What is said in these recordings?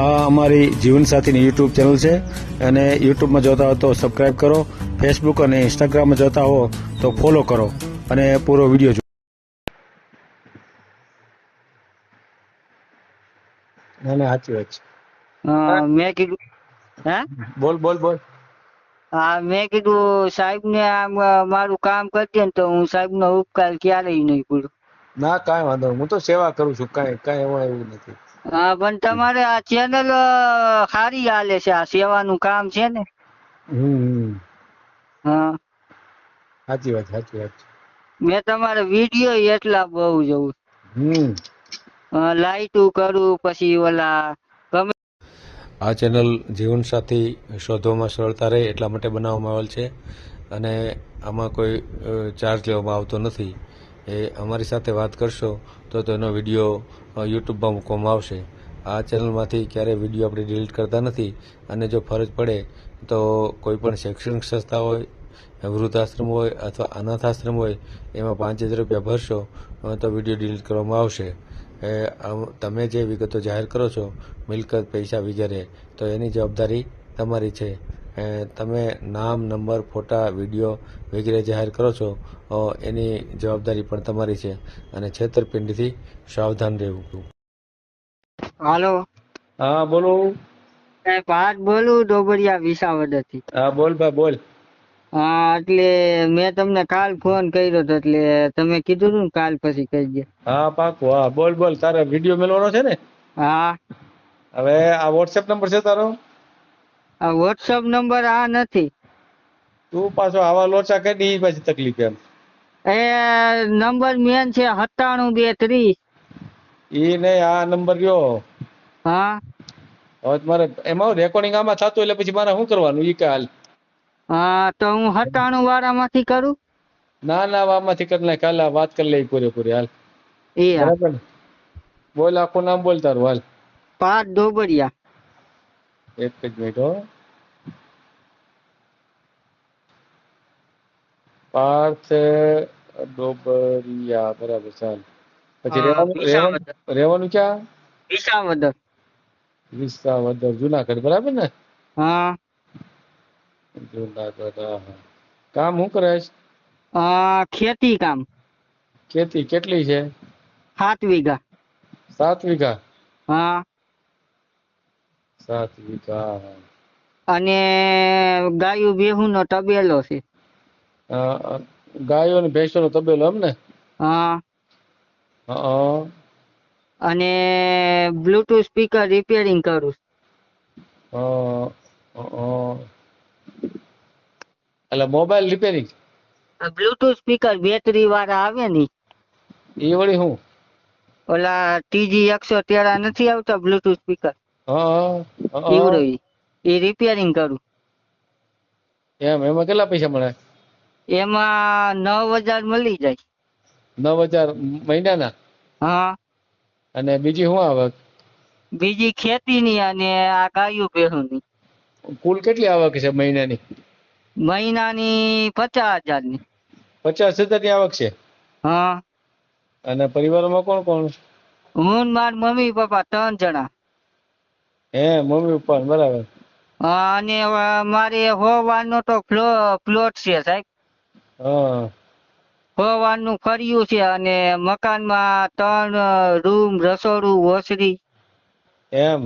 આ અમારી જીવનસાથીની YouTube channel છે અને યુટ્યુબમાં જોતા હો તો સબસ્ક્રાઇબ કરો, ફેસબુક અને ઇન્સ્ટાગ્રામમાં જોતા હો તો ફોલો કરો અને પૂરો વિડીયો જુઓ. ના ના સાચી વાત છે. મેં કીધું હે બોલ બોલ બોલ. હા મેં કીધું સાહેબ ને આમ મારું કામ કરજે ને તો હું સાહેબ નો ઉપકાર ક્યારેય નહીં ભૂલું. ના કાંઈ વાંધો નહીં. હું તો સેવા કરું છું, કાંઈ એમાં એવું નથી. હા પણ તમારે આ ચેનલ સારી હાલે છે, આ સેવાનું કામ છે ને. હા સાચી વાત સાચી વાત. મેં તમારા વિડીયો એટલા બહુ જોઉં. લાઈટું કરું પછી ઓલા ગમે. આ ચેનલ જીવનસાથી શોધવામાં સરળતા રહે એટલા માટે બનાવવામાં આવેલ છે અને આમાં કોઈ ચાર્જ લેવામાં આવતો નથી. એ અમારી સાથે વાત કરશો તો તેનો વિડીયો યુટ્યુબમાં મૂકવામાં આવશે. આ ચેનલમાંથી ક્યારેય વિડીયો આપણે ડિલીટ કરતા નથી અને જો ફરજ પડે તો કોઈ પણ શૈક્ષણિક સંસ્થા હોય, વૃદ્ધાશ્રમ હોય અથવા અનાથ આશ્રમ હોય એમાં 5000 રૂપિયા ભરશો તો વિડીયો ડિલીટ કરવામાં આવશે. તમે જે વિગતો જાહેર કરો છો, મિલકત, પૈસા વગેરે, તો એની જવાબદારી તમારી છે. તમે નામ, નંબર, ફોટા, વિડીયો વગેરે જાહેર કરો છો એની જવાબદારી પણ તમારી છે અને છેતરપિંડીથી સાવધાન રહેવું. હાલો. હા બોલો. પાઠ બોલું ડોબરિયા વિસાવદર થી. હા બોલ ભાઈ બોલ. હા એટલે મેં તમને કાલ ફોન કર્યો હતો એટલે તમે કીધું હતું ને કાલ પછી કરજે. હા પાકું. હા બોલ બોલ. તારે વિડીયો મેળવાનો છે ને? હા. હવે આ વોટ્સએપ નંબર છે તારો? આ વોટ્સઅપ નંબર આ નથી. તું પાછો આવા લોચા કરી ઈ પાછી તકલીફ એમ. એ નંબર મેન છે 97 230. ઈ નહીં, આ નંબર રહ્યો. હા. હવે તમારે એમાં રેકોર્ડિંગ આમાં થતું એટલે પછી મારે શું કરવાનું ઈ કાલ? હા તો હું 97 વાળામાંથી કરું. ના ના આમાંથી કરી નાખ. કાલે વાત કરી લઈ પૂરેપૂરી. હાલ એ બરાબર ને? બોલ આખું નામ બોલ તારું. હાલ. પાઠ ડોબરિયા. એક જ મિનિટ હો. પાર્થ ડોબરિયા. બરાબર. ચાલ પછી રહેવાનું ક્યાં? વિસાવદર. વિસાવદર જુનાગઢ. બરાબર ને? હા. જુનાગઢ. હા. કામ શું કરે છે? ખેતી કામ. ખેતી કેટલી છે? 7 વીઘા. 7 વીઘા. હા. 7 વીઘા. અને ગાયું બેહું નો તબેલો છે. ગાયો અને ભેંસો નો તબેલો એમ ને? હા. હા. અને બ્લુટૂથ સ્પીકર રિપેરિંગ કરું. એટલે mobile repairing? Bluetooth speaker battery વાળા આવે ને. એ વળી હું? ઓલા TG 113 નથી આવતા બ્લુટૂથ સ્પીકર? હા. એ રિપેરિંગ કરું. એમાં કેટલા પૈસા મળે? એમાં 9000 મળી જાય. 9000 મહિનાના? હા. અને બીજી શું આવક? બીજી ખેતીની અને આ ગાયું ભેંસુની. કુલ કેટલી આવક છે મહિનાની? મહિનાની 50,000 ની. 50,000 ની આવક છે? હા. અને પરિવારમાં કોણ કોણ? હું માર મમ્મી પપ્પા 3 જણા. Mummy papa. બરાબર. અને મારે 100 વાનો તો પ્લોટ છે સાહેબ. હા. 100 વાનું ફર્યું છે અને મકાનમાં 3 રૂમ, રસોડું, ઓસરી. એમ?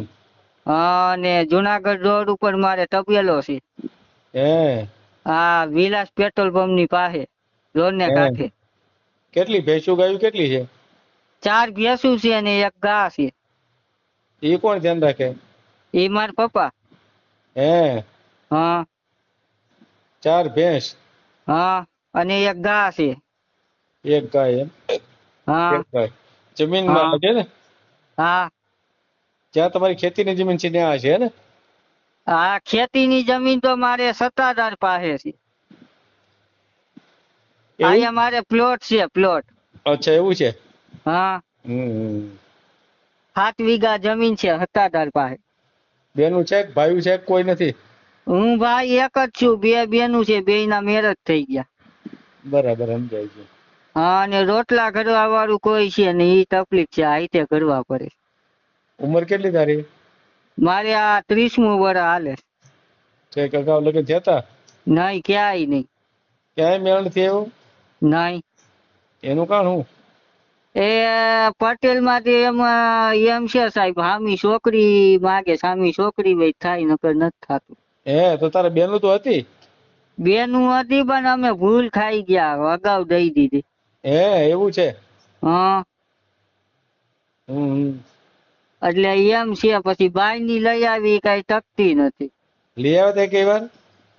અને જુનાગઢ રોડ ઉપર મારે તબેલો છે. હા, વિલાસ પેટ્રોલ પંપ ની પાસે, રોડ ને કાંઠે. કેટલી ભેંસુ ગાયું કેટલી છે? 4 ભેંસુ છે અને 1 ગા છે. એ કોણ ધ્યાન રાખે? એ માર પપ્પા. હે. હા. 4 ભેંસ. હા અને 1 ગા છે. 1 ગાય એમ? હા. 1 ગાય. જમીન હા. માં છે ને? હા. જ્યાં તમારી ખેતીની જમીન છે ત્યાં છે ને? હા, ખેતીની જમીન તો મારે સત્તાધાર પાસે છે. એવું? અહીંયા મારે પ્લોટ છે, પ્લોટ. અચ્છા એવું છે? હા. 7 વીઘા જમીન છે સત્તાધાર પાસે. બેનું છે કે ભાઈ છે કોઈ નથી? હું ભાઈ એક જ છું, 2 બેનું છે, 2 ના મેરેજ થઈ ગયા. બરાબર સમજાય છે. હા, અને રોટલા કરવા વાળું કોઈ છે ને, એ તકલીફ છે, આ રીતે કરવા પડે. ઉંમર કેટલી તારી? મારે આ 30મું વર્ષ હાલે. છે કે અગાઉ લગ્ન થયા હતા? નહીં, ક્યાંય નહીં. ક્યાંય મેળ નથી આવ્યો? નહીં. એનું કારણ શું? એ પટેલ માંથી એમાં એમ છે સાહેબ, હામી છોકરી માગે, સામી છોકરી હોય થાય, નકર નથી થતું. હે તો તારે બેનું તો હતી? બેનું હતી પણ અમે ભૂલ ખાઈ ગયા, અગાઉ દઈ દીધી. હે એવું છે? હા, હમ. એટલે એમ છે. પછી બાઈ ની લઈ આવી, કઈ ટકતી નથી. લઈ આવ્યા તે કઈ વાર?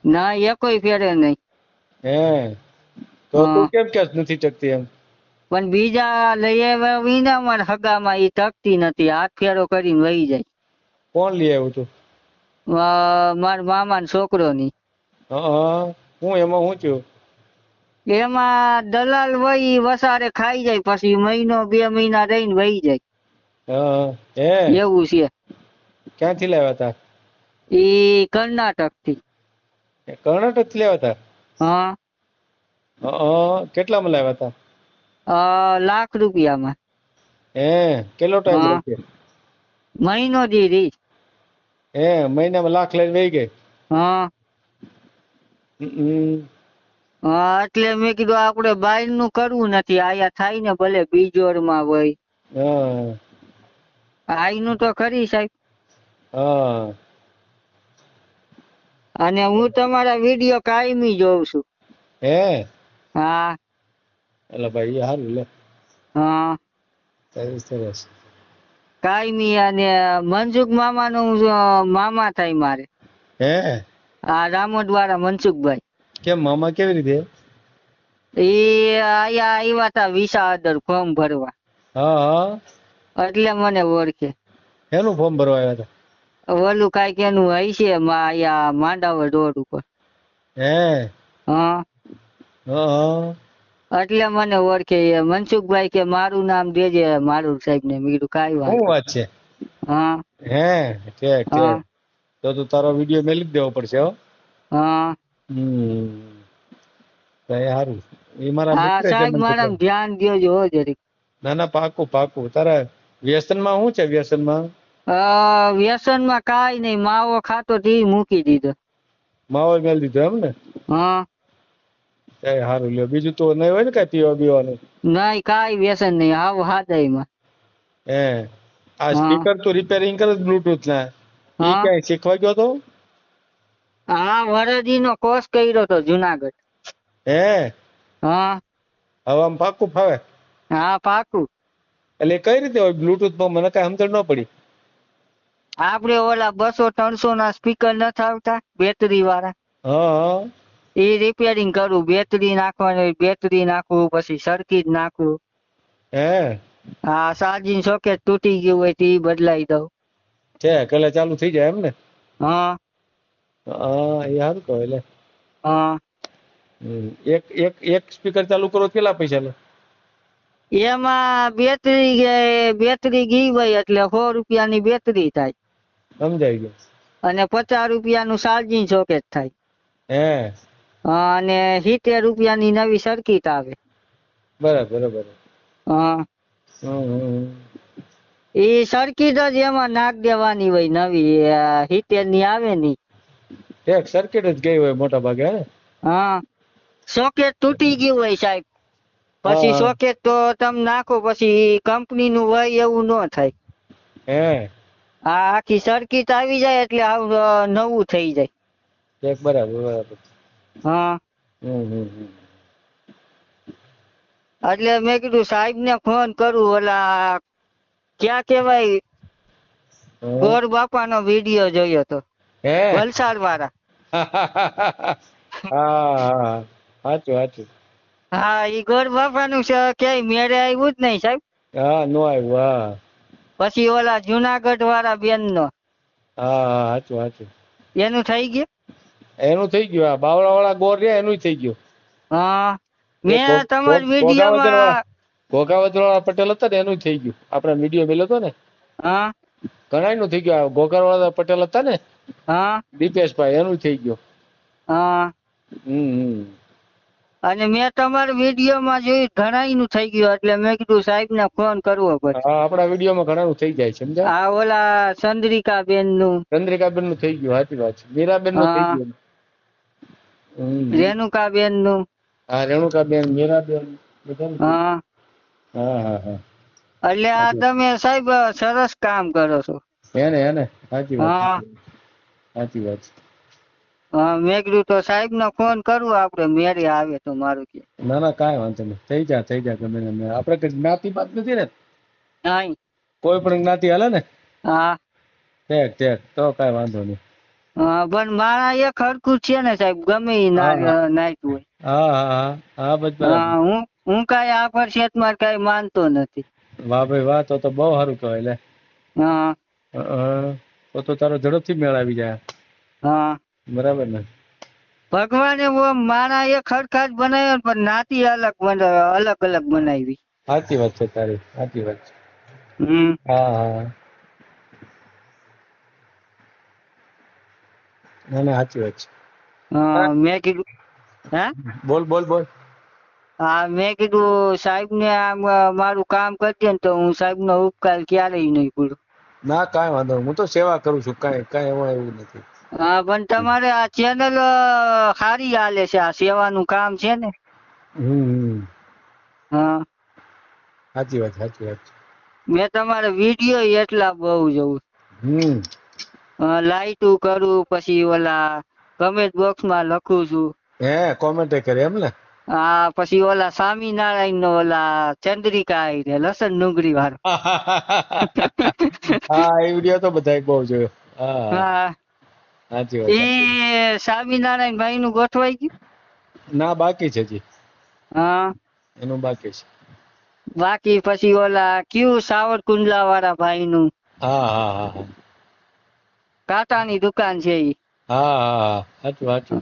ના, એકોય ફેરે નહીં. હે તો હા. તું કેમ કે નથી ટકતી એમ? પણ બીજા લઈ આવ્યા વિના મારા હગામાં એ ટકતી નથી, હાથ ફેરો કરીને વહી જાય. કોણ લઈ આવ્યું તું? મારા મામા છોકરો ની. હા, હું એમાં હું થયું? એમાં દલાલ વહી વસારે ખાઈ જાય, પછી મહિનો 2 મહિના રહીને વહી જાય. હા હે એવું છે. ક્યાંથી લાવ્યા હતા? એ કર્ણાટક થી. કર્ણાટક થી લાવ્યા હા. હતા? હા, કેટલામાં લાવ્યા હતા? લાખ રૂપિયામાં. હે કેટલો ટાઈમ હા. રહે? મહિનો દીધી. હે મહિનામાં લાખ લઈને વહી ગઈ? હા. હમ. હા, એટલે મેં કીધું આપણે બહાર નું કરવું નથી, આયા થાય ને ભલે બીજોર માં હોય. હા આઈનું તો ખરી સાહેબ. હા. અને હું તમારા વિડીયો કાયમી જોઉં છું. હે હા. એટલે ભાઈ સારું લે. હા, સરસ સરસ. કાયમી. અને મનસુખ મામા નું મામા થાય મારે. હે આ રામોદ વાળા મનસુખભાઈ. કેમ મામા કેવી રીતે? એ આયા આવ્યા તા વિસાદર ફોર્મ ભરવા, હા હા. એટલે મને ઓળખે. એનું ફોર્મ ભરવા આવ્યા હતા? ઓલું કાંઈક એનું હોય છે આયા માંડાવર રોડ ઉપર. હે હા, હા. એટલે મને ઓળખે. એ મનસુખભાઈ કે મારું નામ દેજે મારું સાહેબ ને. મેં કીધું કાંઈ શું વાંધો. વાત છે? હા. હે ઠીક હા. ઠીક. તો તારો વિડીયો મેલી જ દેવો પડશે હો. હા. હમ. તો એ સારું. એ મારા હા મિત્ર છે સાહેબ, મારા મનસુખભાઈ. ધ્યાન દ્યોજો હો જરીક. ના ના પાકું પાકું. તારા વ્યસનમાં શું છે? વ્યસનમાં વ્યસનમાં કાંઈ નહીં, માવો ખાતો તી મૂકી દીધો. માવો મેલ દીધો એમ ને? હા. એ સારું લ્યો. બીજું તો નહીં હોય ને કઈ પીવા બીવાનું? નહીં, કાંઈ વ્યસન નહીં, આવ હાદાયમાં. હે આ હા. સ્પીકર તો રિપેરિંગ કરે બ્લુટૂથ ના, ઈ હા. ક્યાંય શીખવા ગયો તો? હા, વરદી નો કોર્સ કર્યો તો જુનાગઢ. હે હા. હવામાં પાકું ફાવે? હા, પાકું. એટલે એ કઈ રીતે હોય બ્લુટૂથ માં? મને કઈ સમજણ ન પડી. આપડે ઓલા 200-300 ના સ્પીકર નથી આવતા બેટરી વાળા, હા હા. એ રિપેરિંગ કરું. બેટરી નાખવાની હોય, બેટરી નાખવું, પછી સર્કિટ નાખવું. હે હા, ચાર્જિંગ સોકેટ તૂટી ગયું હોય તો ઈ બદલાઈ દઉં. છે કલે ચાલુ થઈ જાય એમ ને? હા. હા એ સારું કહે. એટલે હા. એક એક એક સ્પીકર ચાલુ કરો તો કેટલા પૈસા લે? એમાં બેટરી ગઈ હોય એટલે 100 રૂપિયાની બેટરી થાય. સમજાઈ ગયું. અને 50 રૂપિયાનું ચાર્જિંગ સોકેટ થાય. હે અને 70 રૂપિયાની નવી સર્કિટ આવે. બરાબર બરાબર. હા. હમ. એ સર્કિટ જ એમાં નાખ દેવાની હોય નવી, 70 ની આવે ની. એક સર્કિટ જ ગઈ હોય મોટા ભાગે હે? હા, સોકેટ તૂટી ગયું હોય સાહેબ, હા પછી હા. સોકેટ તો તમે નાખો પછી કંપની નું હોય એવું ન થાય. હે આ આખી સર્કિટ આવી જાય એટલે નવું થઈ જાય. એક બરાબર બરાબર. હા. હમ. એટલે મેં કીધું સાહેબ ને ફોન કરું. ઓલા ક્યાં કેવાય, હમ. ગોર બાપા નો વિડીયો જોયો તો, હે વલસાડ વાળા. હા હા સાચું સાચું. હા, ઈ ગોર બાપા નું ક્યાંય મેળે આવ્યું જ નહીં સાહેબ. હા નો આવ્યું. હા પછી ઓલા જુનાગઢ વાળા બેન નો, હા સાચું સાચું. એનું થઈ ગયું. એનું થઈ ગયું. આ બાવળા વાળા ગોર રહ્યા એનું થઈ ગયું. હા, એક મેં તમારી વિડીયોમાં. ઘોઘાવદર વાળા પટેલ હતા ને એનું થઈ ગયું. આપડે વિડીયો મેલ્યો હતો ને, હા. ઘણા નું થઈ ગયું. ઘોઘા વાળા પટેલ હતા ને, હા. દીપેશભાઈ, એનું થઈ ગયું. હા. હમ. અને મેં તમારા વિડીયોમાં જોયું ઘણાયનું થઈ ગયું એટલે મેં કીધું સાહેબને ફોન કરવો પડે. હા આપણા વિડીયોમાં ઘણાનું થઈ જાય છે સમજ્યા. આ ઓલા ચંદ્રિકાબેન નું, ચંદ્રિકાબેન નું થઈ ગયું, સાચી વાત છે. મીરાબેન નું થઈ હા. ગયું. હમ. રેણુકાબેન નું, હા રેણુકાબેન, મીરાબેન બધાનું થઈ ગયું. હા. હા હા. એટલે આ તમે સાહેબ સરસ કામ કરો છો. એને સાચી વાત હા. છે. સાચી વાત છે. મેં કીધું તો સાહેબ ને ફોન કરવું આપડે મેરે આવે તો મારું કે. ના ના કાંઈ વાંધો નહીં. થઈ જા ગમે ને આપણે કઈ જ્ઞાતિ બાત નથી ને, નહીં. કોઈ પણ જ્ઞાતિ હાલે ને. હા. ઠેક તો કાંઈ વાંધો નહીં. પણ મારા એક હરખું છે ને સાહેબ, ગમે ઈ હા નાખ્યું હોય. હા બસ બરાબર. હું કઈ આ પરસેત માં કઈ માનતો નથી. વાહ ભાઈ વાહ, તો બહુ સારું કહેવાય લે. હા. તો તારો ઝડપથી મેળ આવી જાય. હા. બરાબર ને. ભગવાને મારા એક હરખા જ બનાવ્યો પણ નાતી અલગ અલગ બનાવી. સાચી વાત છે તારી, સાચી વાત છે. હમ. હા. ના સાચી વાત છે. મેં કીધું હે બોલ. હા મેં કીધું સાહેબ ને આમ મારું કામ કરજે ને તો હું સાહેબ નો ઉપકાર ક્યારેય નહીં ભૂલું. ના કાંઈ વાંધો નહીં. હું તો સેવા કરું છું, કાંઈ એમાં એવું નથી. હા પણ તમારે આ ચેનલ સારી હાલે છે, આ સેવાનું કામ છે ને. હા. સાચી વાત છે. મેં તમારા વિડીયો એટલા બહુ જોઉં. લાઈટું કરું પછી ઓલા કમેન્ટ બોક્સ માં લખું છું. કોમેન્ટ કરે એમ ને. હા પછી ઓલા સ્વામિનારાયણ નો ઓલા ચંદ્રિકા લસણ ડુંગળી વાળો. હા એ વિડીયો તો બધા બહુ જોયો. હા. સાચી વાત. એ સ્વામિનારાયણ ભાઈ નું ગોઠવાઈ ગયું. ના બાકી છે હજી. હા. એનું બાકી છે. બાકી પછી ઓલા કયું સાવરકુંડલા વાળા ભાઈ નું. હા. કાંટાની દુકાન છે ઈ. હા સાચું.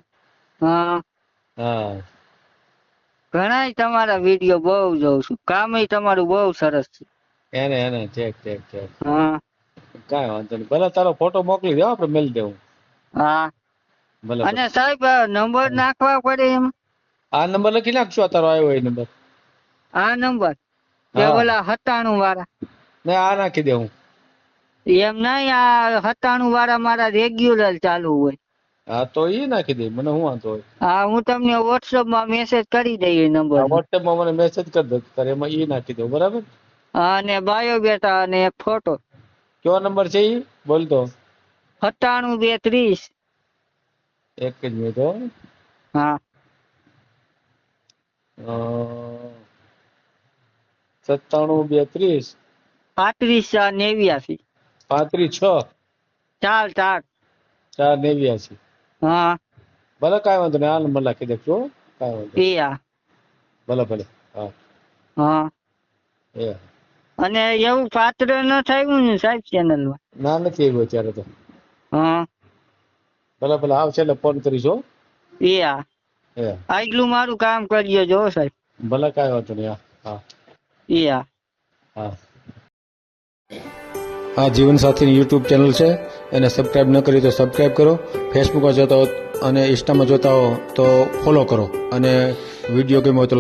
હા. ઘણાય તમારા વિડીયો બહુ જોઉં છું. કામય તમારું બહુ સરસ છે. એને ઠેક. હા. કાંઈ વાંધો નહીં. ભલે તારો ફોટો મોકલી દો, આપણે મેળ દેવું. હા. ભલે. અને સાહેબ નંબર નાખવા પડે એમ. આ નંબર લખી નાખશો, આ તારો આવ્યો એ નંબર. આ નંબર કે ઓલા 97 વાળા. ને આ નાખી દે હું. એમ નહીં, આ 97 વાળા મારા રેગ્યુલર ચાલુ હોય. હા તો ઈ નાખી દે, મને શું વાંધો હોય. હા હું તમને વોટ્સઅપ માં મેસેજ કરી દઈ એ નંબર. વોટ્સએપ માં મને મેસેજ કરી દો, તારે એમાં ઈ નાખી દો. બરાબર. અને બાયોડેટા અને એક ફોટો. કયો નંબર છે ઈ બોલ તો. 97230. એક જ મિનિટ હો. હા. 97 32 35 4 89. હા. ભલે કાંઈ વાંધો નહીં. આ નંબર લખી દેજો. કાંઈ વાંધો. ભલે. હા. અને એવું પાત્ર ન થયું ને સાહેબ ચેનલ માં. ના નથી આવ્યો અત્યારે તો. હા. ભલે આવશે એટલે ફોન કરીશ હો. આટલું મારું કામ કરજો જો સાહેબ. ભલે કાંઈ વાંધો નહીં. હા. આ જીવનસાથીની યુટ્યુબ ચેનલ છે, એને સબસ્ક્રાઇબ ન કરી તો સબસ્ક્રાઇબ કરો. ફેસબુકમાં જોતા હો અને ઇન્સ્ટામાં જોતા હો તો ફોલો કરો. અને વિડીયો ગમ્યો હોય તો